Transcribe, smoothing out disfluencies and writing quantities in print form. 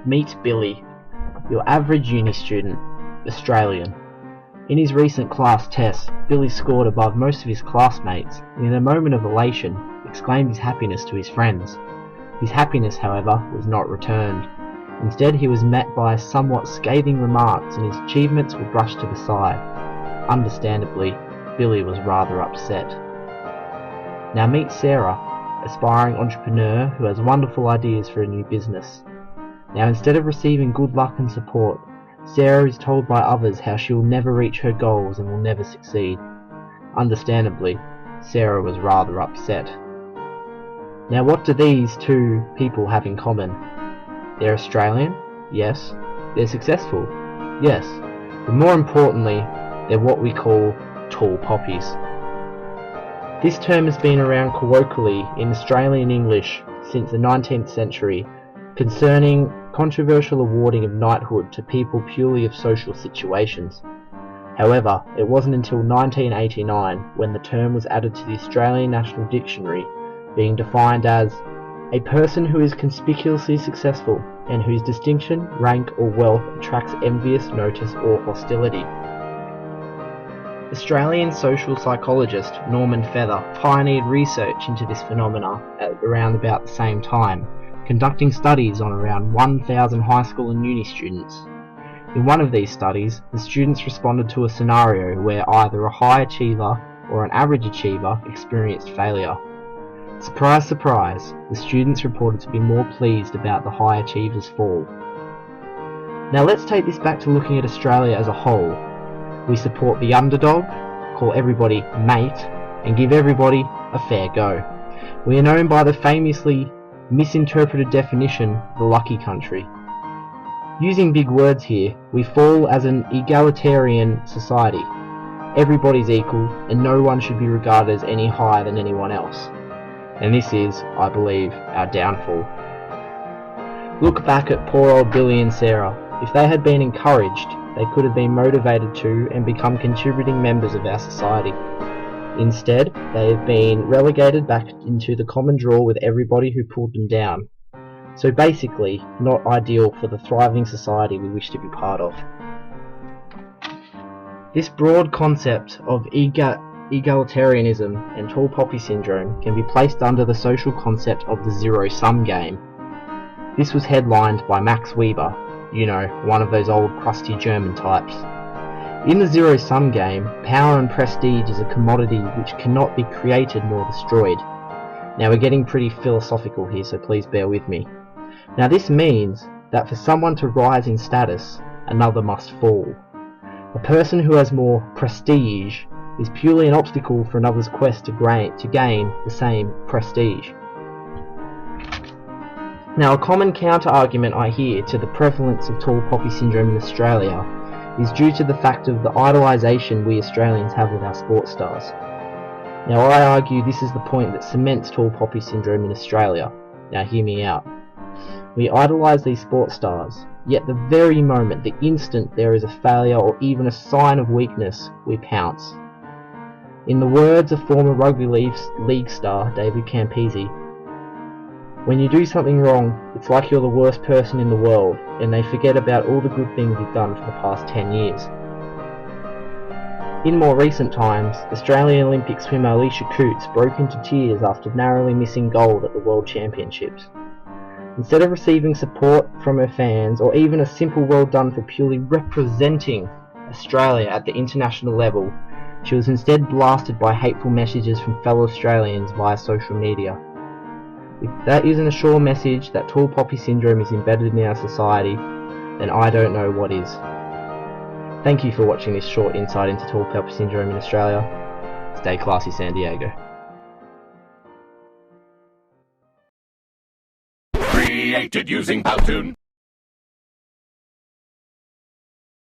Meet Billy, your average uni student, Australian. In his recent class tests, Billy scored above most of his classmates and in a moment of elation exclaimed his happiness to his friends. His happiness, however, was not returned. Instead, he was met by somewhat scathing remarks and his achievements were brushed to the side. Understandably, Billy was rather upset. Now meet Sarah, aspiring entrepreneur who has wonderful ideas for a new business. Now instead of receiving good luck and support, Sarah is told by others how she will never reach her goals and will never succeed. Understandably, Sarah was rather upset. Now what do these two people have in common? They're Australian, yes. They're successful, yes. But more importantly, they're what we call tall poppies. This term has been around colloquially in Australian English since the 19th century concerning controversial awarding of knighthood to people purely of social situations. However, it wasn't until 1989 when the term was added to the Australian National Dictionary, being defined as a person who is conspicuously successful and whose distinction, rank or wealth attracts envious notice or hostility. Australian social psychologist Norman Feather pioneered research into this phenomena at around about the same time, conducting studies on around 1,000 high school and uni students. In one of these studies, the students responded to a scenario where either a high achiever or an average achiever experienced failure. Surprise, surprise, the students reported to be more pleased about the high achiever's fall. Now let's take this back to looking at Australia as a whole. We support the underdog, call everybody mate, and give everybody a fair go. We are known by the famously misinterpreted definition, the lucky country. Using big words here, we fall as an egalitarian society. Everybody's equal, and no one should be regarded as any higher than anyone else. And this is, I believe, our downfall. Look back at poor old Billy and Sarah. If they had been encouraged, they could have been motivated to and become contributing members of our society. Instead, they have been relegated back into the common draw with everybody who pulled them down. So basically, not ideal for the thriving society we wish to be part of. This broad concept of egalitarianism and tall poppy syndrome can be placed under the social concept of the zero-sum game. This was headlined by Max Weber, you know, one of those old crusty German types. In the zero-sum game, power and prestige is a commodity which cannot be created nor destroyed. Now we're getting pretty philosophical here, so please bear with me. Now this means that for someone to rise in status, another must fall. A person who has more prestige is purely an obstacle for another's quest to gain the same prestige. Now a common counter-argument I hear to the prevalence of tall poppy syndrome in Australia is due to the fact of the idolisation we Australians have with our sports stars. Now I argue this is the point that cements tall poppy syndrome in Australia. Now hear me out. We idolise these sports stars, yet the very moment, the instant there is a failure or even a sign of weakness, we pounce. In the words of former rugby league star David Campese, when you do something wrong, it's like you're the worst person in the world, and they forget about all the good things you've done for the past 10 years. In more recent times, Australian Olympic swimmer Alicia Coots broke into tears after narrowly missing gold at the World Championships. Instead of receiving support from her fans, or even a simple well done for purely representing Australia at the international level, she was instead blasted by hateful messages from fellow Australians via social media. If that isn't a sure message that tall poppy syndrome is embedded in our society, then I don't know what is. Thank you for watching this short insight into tall poppy syndrome in Australia. Stay classy, San Diego. Created using Powtoon.